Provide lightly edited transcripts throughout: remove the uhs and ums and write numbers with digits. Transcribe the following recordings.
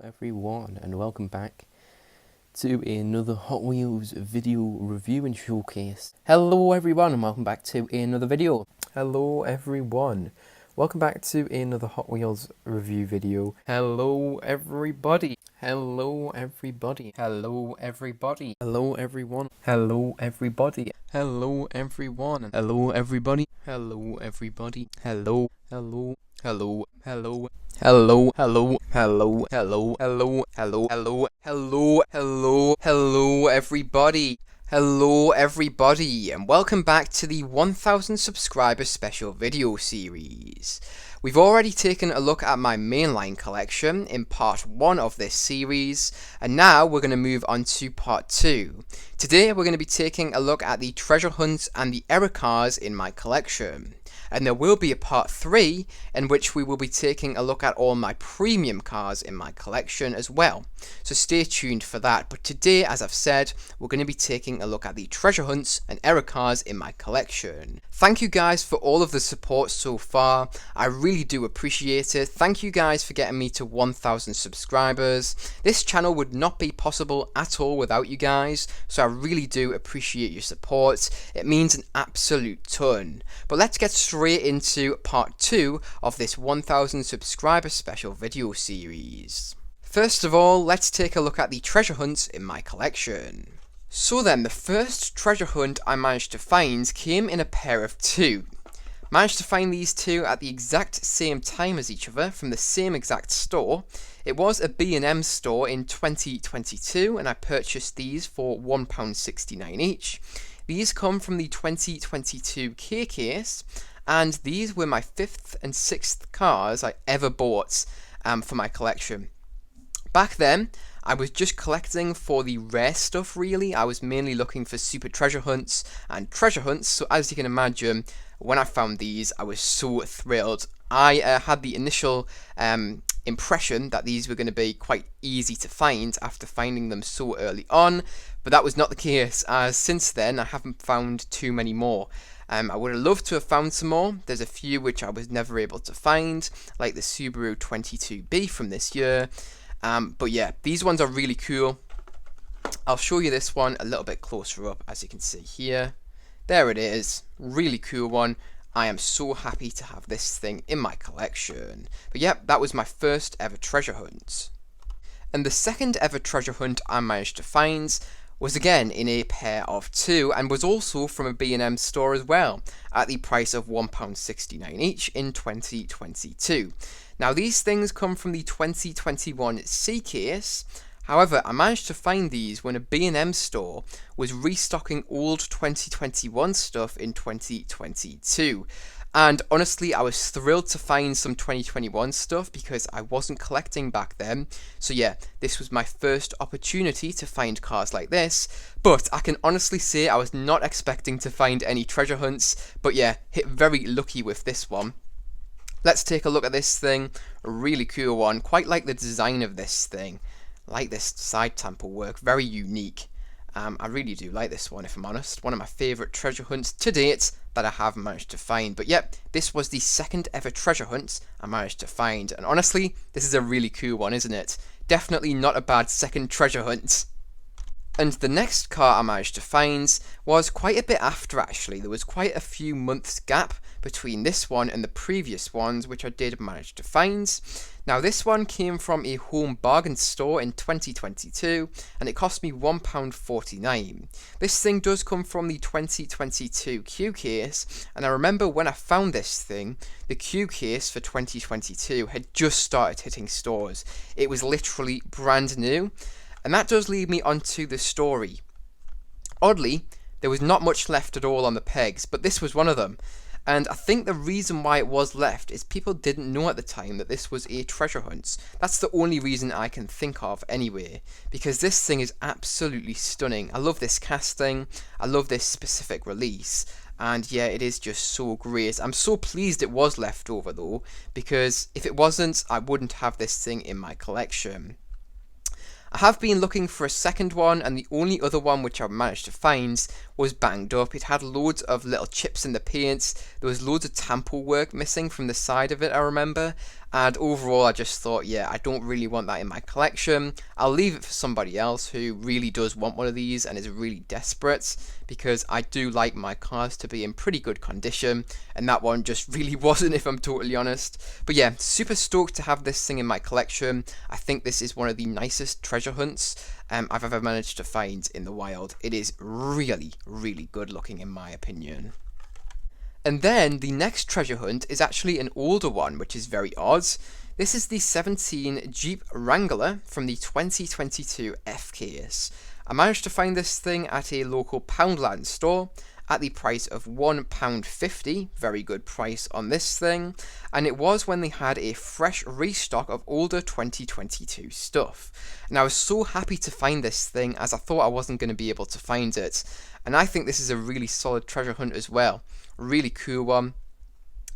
everyone, and welcome back to another Hot Wheels video review and showcase. Hello everyone and welcome back to another video. Hello everyone, welcome back to another Hot Wheels review video. Hello everybody. Hello everybody. Hello everybody. Hello everyone. Hello everybody. Hello everyone. Hello everybody. Hello everybody. Hello. Hello. Hello. Hello. Hello, hello, hello, hello, hello, hello, hello, hello, hello, hello, everybody. Hello, everybody, and welcome back to the 1000 subscriber special video series. We've already taken a look at my mainline collection in part 1 of this series, and now we're going to move on to part 2. Today we're going to be taking a look at the treasure hunts and the error cars in my collection. And there will be a part 3 in which we will be taking a look at all my premium cars in my collection as well. So stay tuned for that. But today, as I've said, we're going to be taking a look at the treasure hunts and error cars in my collection. Thank you guys for all of the support so far. I really do appreciate it. Thank you guys for getting me to 1000 subscribers. This channel would not be possible at all without you guys. So I really do appreciate your support. It means an absolute ton. But let's get straight into part 2 of this 1000 subscriber special video series. First of all, let's take a look at the treasure hunts in my collection. So then, the first treasure hunt I managed to find came in a pair of 2. Managed to find these two at the exact same time as each other from the same exact store. It was a B&M store in 2022 and I purchased these for £1.69 each. These come from the 2022 K case, and these were my 5th and 6th cars I ever bought for my collection. Back then, I was just collecting for the rare stuff really. I was mainly looking for super treasure hunts and treasure hunts, so as you can imagine, when I found these, I was so thrilled. I had the initial impression that these were going to be quite easy to find after finding them so early on, but that was not the case, as since then I haven't found too many more. I would have loved to have found some more. There's a few which I was never able to find, like the Subaru 22B from this year. But yeah, these ones are really cool. I'll show you this one a little bit closer up, as you can see here. There it is, really cool one. I am so happy to have this thing in my collection. But yeah, that was my first ever treasure hunt. And the second ever treasure hunt I managed to find was again in a pair of 2 and was also from a B&M store as well, at the price of £1.69 each in 2022. Now these things come from the 2021 C case. However, I managed to find these when a B&M store was restocking old 2021 stuff in 2022. And honestly, I was thrilled to find some 2021 stuff because I wasn't collecting back then. So yeah, this was my first opportunity to find cars like this. But I can honestly say I was not expecting to find any treasure hunts. But yeah, hit very lucky with this one. Let's take a look at this thing. A really cool one. Quite like the design of this thing. Like this side tamper work. Very unique. I really do like this one, if I'm honest. One of my favourite treasure hunts to date that I have managed to find. But yep, this was the second ever treasure hunt I managed to find. And honestly, this is a really cool one, isn't it? Definitely not a bad second treasure hunt. And the next car I managed to find was quite a bit after actually. There was quite a few months gap between this one and the previous ones which I did manage to find. Now this one came from a home bargain store in 2022 and it cost me £1.49. This thing does come from the 2022 Q case, and I remember when I found this thing, the Q case for 2022 had just started hitting stores. It was literally brand new. And that does lead me onto the story. Oddly, there was not much left at all on the pegs, but this was one of them. And I think the reason why it was left is people didn't know at the time that this was a treasure hunt. That's the only reason I can think of anyway, because this thing is absolutely stunning. I love this casting, I love this specific release, and yeah, it is just so great. I'm so pleased it was left over though, because if it wasn't, I wouldn't have this thing in my collection. I have been looking for a second one, and the only other one which I managed to find was banged up. It had loads of little chips in the paint, there was loads of tampo work missing from the side of it, I remember, And overall, I just thought, yeah, I don't really want that in my collection. I'll leave it for somebody else who really does want one of these and is really desperate, because I do like my cars to be in pretty good condition, and that one just really wasn't, if I'm totally honest. But yeah, super stoked to have this thing in my collection. I think this is one of the nicest treasure hunts I've ever managed to find in the wild. It is really, really good looking in my opinion. And then the next treasure hunt is actually an older one, which is very odd. This is the 17 Jeep Wrangler from the 2022 F-Case. I managed to find this thing at a local Poundland store at the price of £1.50, very good price on this thing, and it was when they had a fresh restock of older 2022 stuff. And I was so happy to find this thing, as I thought I wasn't going to be able to find it, and I think this is a really solid treasure hunt as well. Really cool one.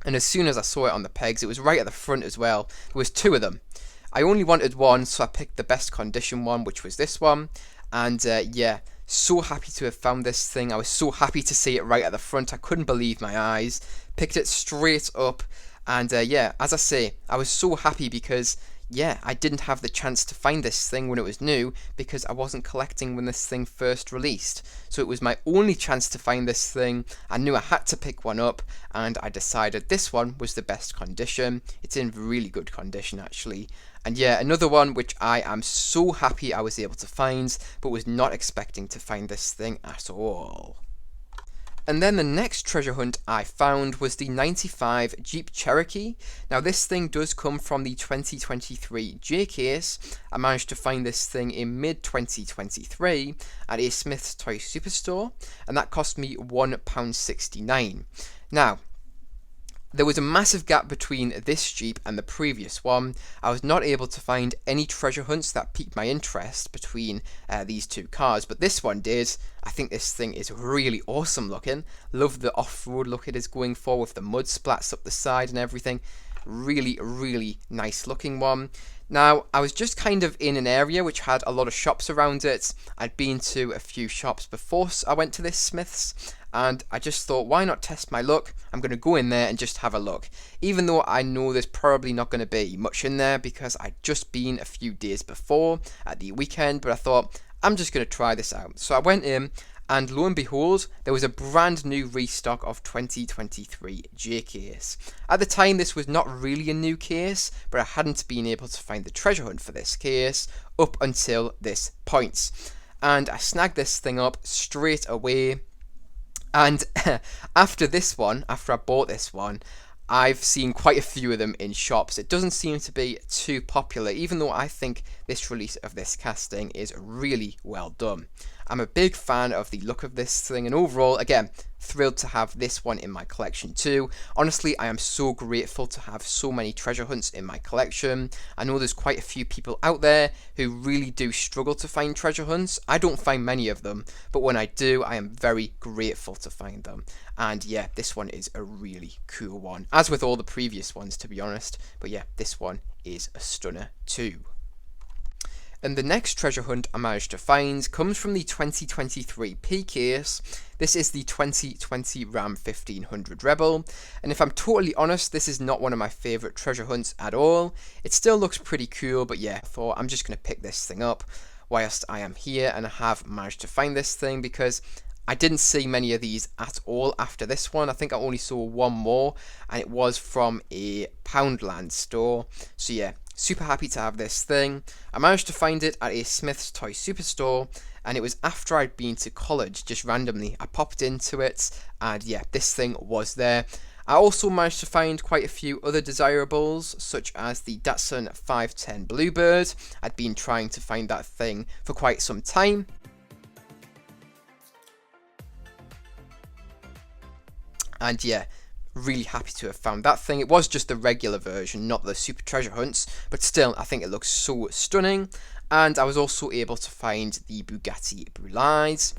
And as soon as I saw it on the pegs, it was right at the front as well. There was two of them. I only wanted one, so I picked the best condition one, which was this one. And yeah, so happy to have found this thing. I was so happy to see it right at the front. I couldn't believe my eyes. Picked it straight up. And yeah, as I say, I was so happy because yeah, I didn't have the chance to find this thing when it was new because I wasn't collecting when this thing first released. So it was my only chance to find this thing. I knew I had to pick one up, and I decided this one was the best condition. It's in really good condition actually. And yeah, another one which I am so happy I was able to find, but was not expecting to find this thing at all. And then the next treasure hunt I found was the 95 Jeep Cherokee. Now this thing does come from the 2023 J-Case. I managed to find this thing in mid-2023 at a Smith's Toy Superstore, and that cost me £1.69. Now, there was a massive gap between this Jeep and the previous one. I was not able to find any treasure hunts that piqued my interest between these two cars, but this one did. I think this thing is really awesome looking. Love the off-road look it is going for with the mud splats up the side and everything. Really, really nice looking one. Now, I was just kind of in an area which had a lot of shops around it. I'd been to a few shops before I went to this Smith's, and I just thought, why not test my luck? I'm going to go in there and just have a look. Even though I know there's probably not going to be much in there because I'd just been a few days before at the weekend, but I thought, I'm just going to try this out. So I went in, and lo and behold, there was a brand new restock of 2023 J-Case. At the time, this was not really a new case, but I hadn't been able to find the treasure hunt for this case up until this point. And I snagged this thing up straight away. And after I bought this one, I've seen quite a few of them in shops. It doesn't seem to be too popular, even though I think this release of this casting is really well done. I'm a big fan of the look of this thing, and overall, again, thrilled to have this one in my collection too. Honestly, I am so grateful to have so many treasure hunts in my collection. I know there's quite a few people out there who really do struggle to find treasure hunts. I don't find many of them, but when I do, I am very grateful to find them. And yeah, this one is a really cool one, as with all the previous ones, to be honest. But yeah, this one is a stunner too. And the next treasure hunt I managed to find comes from the 2023 P-Case. This is the 2020 Ram 1500 Rebel, and if I'm totally honest, this is not one of my favourite treasure hunts at all. It still looks pretty cool, but yeah, I thought I'm just going to pick this thing up whilst I am here, and I have managed to find this thing because I didn't see many of these at all after this one. I think I only saw one more, and it was from a Poundland store. So yeah, super happy to have this thing. I managed to find it at a Smith's Toy Superstore, and it was after I'd been to college, just randomly. I popped into it, and yeah, this thing was there. I also managed to find quite a few other desirables, such as the Datsun 510 Bluebird. I'd been trying to find that thing for quite some time. And yeah, really happy to have found that thing. It was just the regular version, not the super treasure hunts, but still I think it looks so stunning. And I was also able to find the Bugatti Boulides.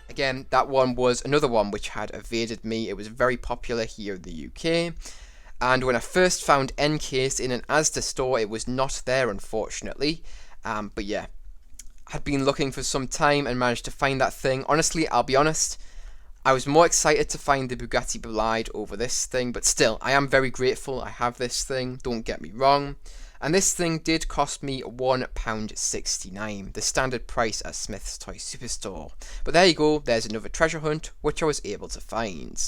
Again, that one was another one which had evaded me. It was very popular here in the UK, and when I first found N-Case in an Asda store, it was not there, unfortunately. But yeah, had been looking for some time and managed to find that thing. Honestly, I'll be honest, I was more excited to find the Bugatti Bolide over this thing, but still, I am very grateful I have this thing, don't get me wrong. And this thing did cost me £1.69, the standard price at Smith's Toy Superstore. But there you go, there's another treasure hunt, which I was able to find.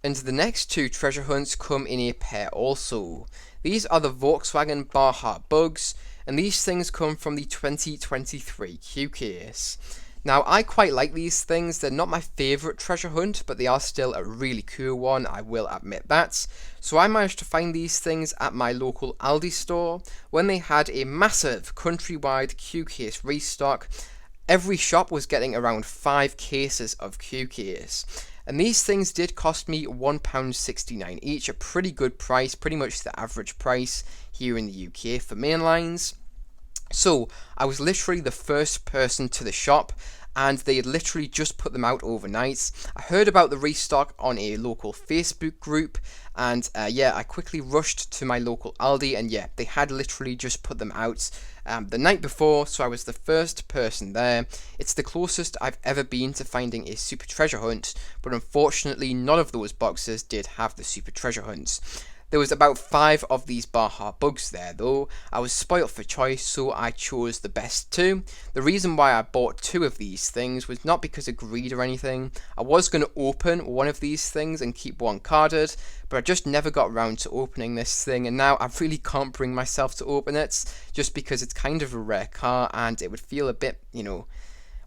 And the next two treasure hunts come in a pair also. These are the Volkswagen Baja Bugs, and these things come from the 2023 Q Case. Now, I quite like these things. They're not my favourite treasure hunt, but they are still a really cool one, I will admit that. So I managed to find these things at my local Aldi store when they had a massive countrywide Q Case restock. Every shop was getting around 5 cases of Q Case. And these things did cost me £1.69 each, a pretty good price, pretty much the average price here in the UK for mainlines. So, I was literally the first person to the shop, and they had literally just put them out overnight. I heard about the restock on a local Facebook group, and I quickly rushed to my local Aldi, and they had literally just put them out the night before, so I was the first person there. It's the closest I've ever been to finding a super treasure hunt, but unfortunately none of those boxes did have the super treasure hunts. There was about 5 of these Baja Bugs there though. I was spoilt for choice, so I chose the best 2. The reason why I bought 2 of these things was not because of greed or anything. I was going to open one of these things and keep one carded, but I just never got around to opening this thing, and now I really can't bring myself to open it, just because it's kind of a rare car and it would feel a bit,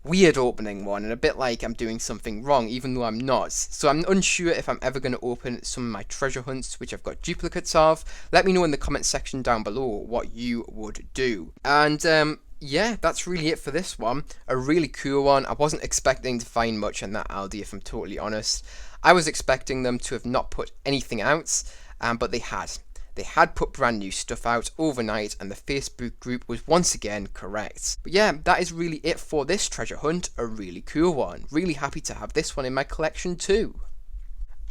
weird opening one and a bit like I'm doing something wrong, even though I'm not. So I'm unsure if I'm ever going to open some of my treasure hunts which I've got duplicates of. Let me know in the comment section down below what you would do. And that's really it for this one. A really cool one. I wasn't expecting to find much in that Aldi, if I'm totally honest. I was expecting them to have not put anything out, but they had. They had put brand new stuff out overnight, and the Facebook group was once again correct. But that is really it for this treasure hunt, a really cool one. Really happy to have this one in my collection too.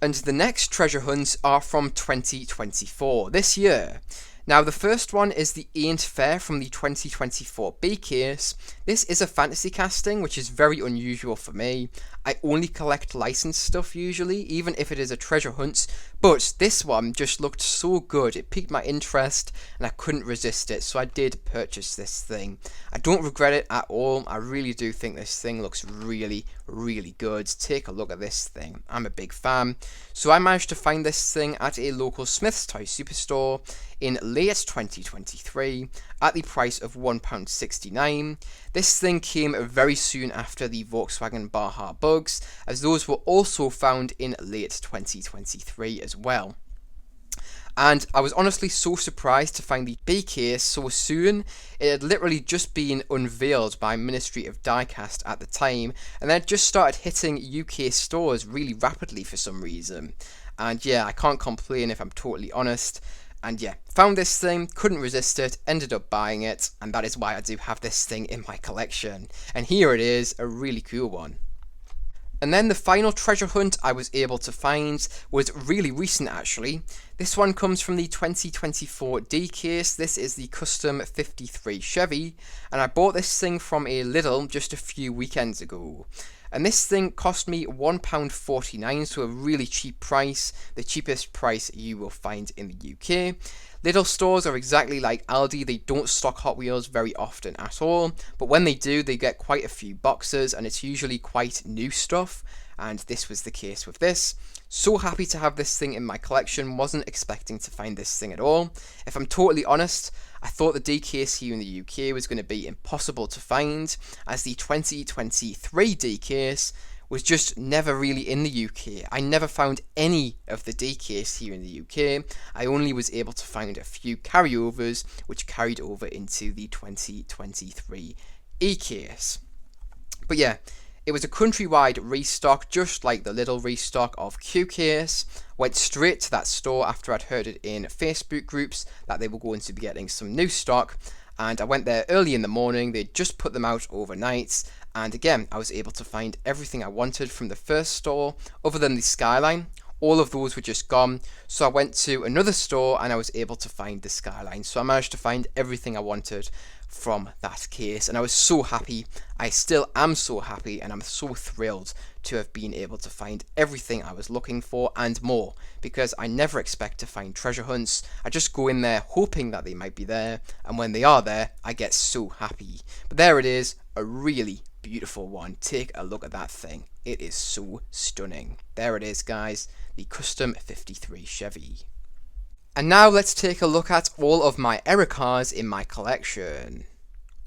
And the next treasure hunts are from 2024, this year. Now the first one is the Ain't Fair from the 2024 B Case. This is a fantasy casting, which is very unusual for me. I only collect licensed stuff usually, even if it is a treasure hunt, but this one just looked so good, it piqued my interest and I couldn't resist it, so I did purchase this thing. I don't regret it at all. I really do think this thing looks really, really good. Take a look at this thing. I'm a big fan. So I managed to find this thing at a local Smith's Toy Superstore in late 2023 at the price of £1.69. This thing came very soon after the Volkswagen Baja Bugs, as those were also found in late 2023 as well. And I was honestly so surprised to find the B Case so soon. It had literally just been unveiled by Ministry of Diecast at the time, and then just started hitting UK stores really rapidly for some reason. And I can't complain if I'm totally honest. And found this thing, couldn't resist it, ended up buying it, and that is why I do have this thing in my collection. And here it is, a really cool one. And then the final treasure hunt I was able to find was really recent actually. This one comes from the 2024 D Case. This is the Custom 53 Chevy, and I bought this thing from a Lidl just a few weekends ago. And this thing cost me £1.49, so a really cheap price, the cheapest price you will find in the UK. Lidl stores are exactly like Aldi, they don't stock Hot Wheels very often at all, but when they do, they get quite a few boxes, and it's usually quite new stuff, and this was the case with this. So happy to have this thing in my collection, wasn't expecting to find this thing at all. If I'm totally honest, I thought the D Case here in the UK was going to be impossible to find, as the 2023 D Case was just never really in the UK. I never found any of the D Case here in the UK. I only was able to find a few carryovers, which carried over into the 2023 E Case. But it was a countrywide restock, just like the Lidl restock of Q Case. Went straight to that store after I'd heard it in Facebook groups that they were going to be getting some new stock. And I went there early in the morning, they'd just put them out overnight. And again, I was able to find everything I wanted from the first store, other than the Skyline. all of those were just gone. So I went to another store and I was able to find the Skyline. So I managed to find everything I wanted from that case, and I was so happy. I still am so happy, and I'm so thrilled to have been able to find everything I was looking for and more, because I never expect to find treasure hunts. I just go in there hoping that they might be there, and when they are there, I get so happy. But there it is, a really beautiful one. Take a look at that thing. It is so stunning. There it is, guys, the Custom 53 Chevy. And now let's take a look at all of my error cars in my collection.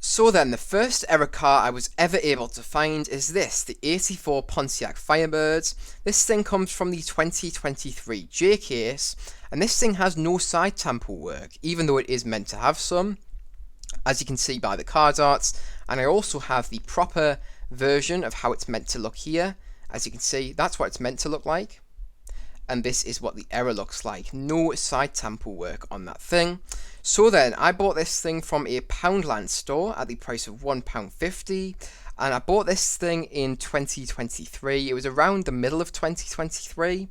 So then, the first error car I was ever able to find is this, the 84 Pontiac Firebird. This thing comes from the 2023 J case, and this thing has no side tamper work, even though it is meant to have some, as you can see by the card arts. And I also have the proper version of how it's meant to look here. As you can see, that's what it's meant to look like. And this is what the error looks like. No side tamper work on that thing. So then, I bought this thing from a Poundland store at the price of £1.50, and I bought this thing in 2023. It was around the middle of 2023,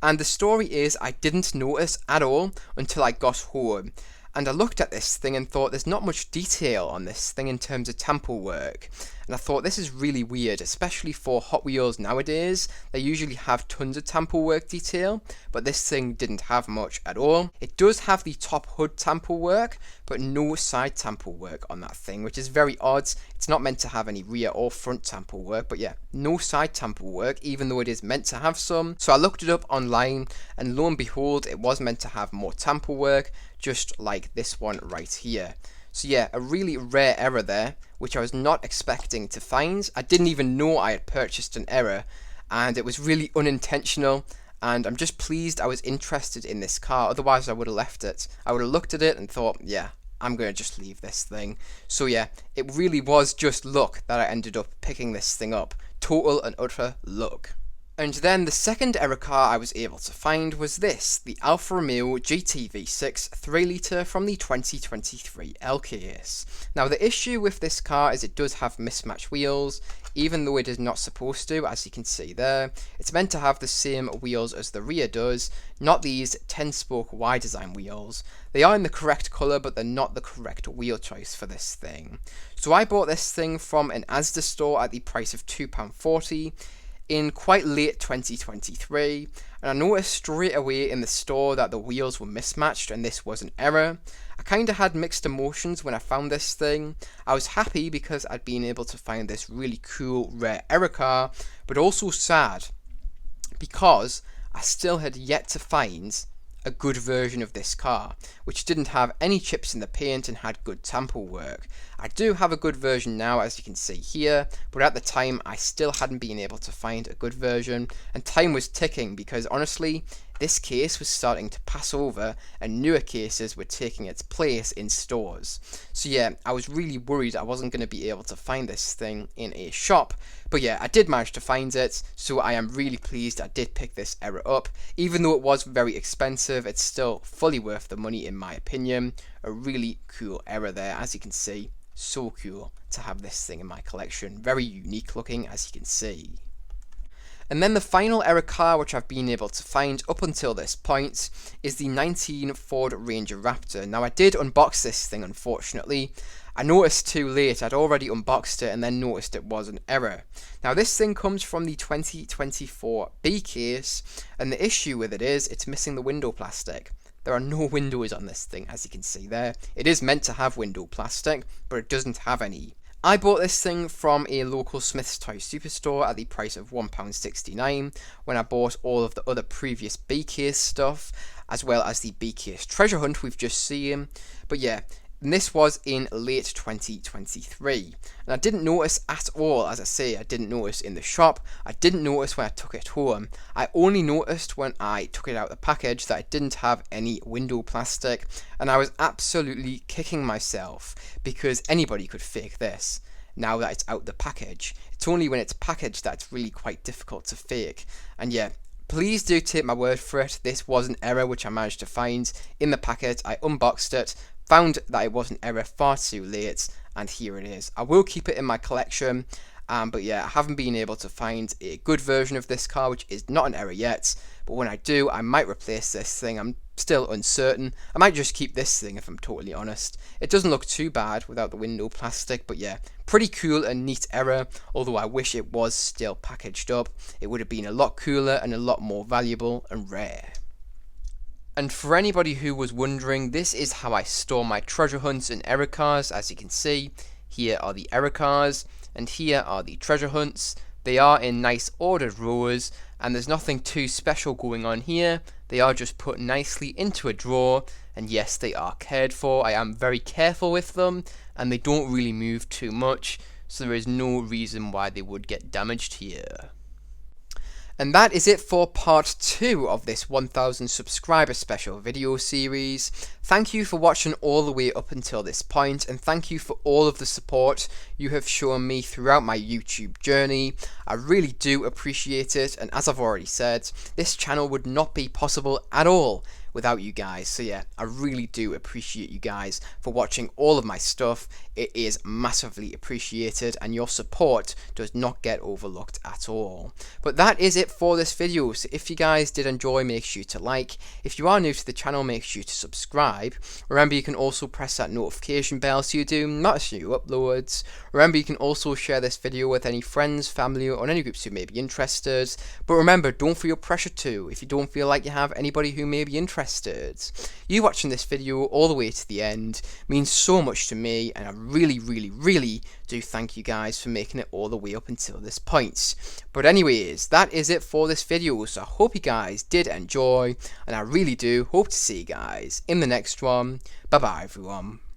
and the story is I didn't notice at all until I got home. And I looked at this thing and thought there's not much detail on this thing in terms of tamper work. And I thought this is really weird, especially for Hot Wheels nowadays. They usually have tons of tamper work detail, but this thing didn't have much at all. It does have the top hood tamper work, but no side tamper work on that thing, which is very odd. It's not meant to have any rear or front tamper work, but yeah, no side tamper work, even though it is meant to have some. So I looked it up online, and lo and behold, it was meant to have more tamper work, just like this one right here. So yeah, a really rare error there, which I was not expecting to find. I didn't even know I had purchased an error, and it was really unintentional, and I'm just pleased I was interested in this car. Otherwise I would have left it. I would have looked at it and thought, yeah, I'm going to just leave this thing. So yeah, it really was just luck that I ended up picking this thing up. Total and utter luck. And then the second error car I was able to find was this, the Alfa Romeo GT V6 3 litre from the 2023 LKS. Now the issue with this car is it does have mismatched wheels, even though it is not supposed to, as you can see there. It's meant to have the same wheels as the rear does, not these 10-spoke Y design wheels. They are in the correct colour, but they're not the correct wheel choice for this thing. So I bought this thing from an Asda store at the price of £2.40. in quite late 2023, and I noticed straight away in the store that the wheels were mismatched, and this was an error. I kinda had mixed emotions when I found this thing. I was happy because I'd been able to find this really cool rare error car, but also sad because I still had yet to find a good version of this car, which didn't have any chips in the paint and had good tamper work. I do have a good version now, as you can see here, but at the time I still hadn't been able to find a good version, and time was ticking because honestly, this case was starting to pass over and newer cases were taking its place in stores. So yeah, I was really worried I wasn't going to be able to find this thing in a shop. But yeah, I did manage to find it, so I am really pleased I did pick this error up. Even though it was very expensive, it's still fully worth the money in my opinion. A really cool error there, as you can see. So cool to have this thing in my collection. Very unique looking, as you can see. And then the final error car which I've been able to find up until this point is the 19 Ford Ranger Raptor. Now I did unbox this thing, unfortunately. I noticed too late. I'd already unboxed it and then noticed it was an error. Now this thing comes from the 2024 B case, and the issue with it is it's missing the window plastic. There are no windows on this thing, as you can see there. It is meant to have window plastic, but it doesn't have any. I bought this thing from a local Smith's Toy Superstore at the price of £1.69 when I bought all of the other previous B-Case stuff, as well as the B-Case Treasure Hunt we've just seen. But yeah, and this was in late 2023, and I didn't notice at all. As I say, I didn't notice in the shop, I didn't notice when I took it home. I only noticed when I took it out of the package that it didn't have any window plastic, and I was absolutely kicking myself because anybody could fake this now that it's out the package. It's only when it's packaged that it's really quite difficult to fake. And yeah, please do take my word for it, this was an error which I managed to find in the packet. I unboxed it, found that it was an error far too late, and here it is. I will keep it in my collection, But yeah, I haven't been able to find a good version of this car, which is not an error yet. But when I do, I might replace this thing. I'm still uncertain. I might just keep this thing if I'm totally honest. It doesn't look too bad without the window plastic, but yeah, pretty cool and neat error, although I wish it was still packaged up. It would have been a lot cooler and a lot more valuable and rare. And for anybody who was wondering, this is how I store my treasure hunts and error cars. As you can see, here are the error cars, and here are the treasure hunts. They are in nice ordered rows, and there's nothing too special going on here. They are just put nicely into a drawer, and yes, they are cared for. I am very careful with them, and they don't really move too much, so there is no reason why they would get damaged here. And that is it for part 2 of this 1000 subscriber special video series. Thank you for watching all the way up until this point, and thank you for all of the support you have shown me throughout my YouTube journey. I really do appreciate it, and as I've already said, this channel would not be possible at all without you guys. So yeah, I really do appreciate you guys for watching all of my stuff. It is massively appreciated, and your support does not get overlooked at all. But that is it for this video. So if you guys did enjoy, make sure to like. If you are new to the channel, make sure to subscribe. Remember, you can also press that notification bell so you do not miss new uploads. Remember, you can also share this video with any friends, family, or any groups who may be interested. But remember, don't feel pressure to if you don't feel like you have anybody who may be interested. You watching this video all the way to the end means so much to me, and I really do thank you guys for making it all the way up until this point. But anyways, that is it for this video, so I hope you guys did enjoy, and I really do hope to see you guys in the next one. Bye bye everyone.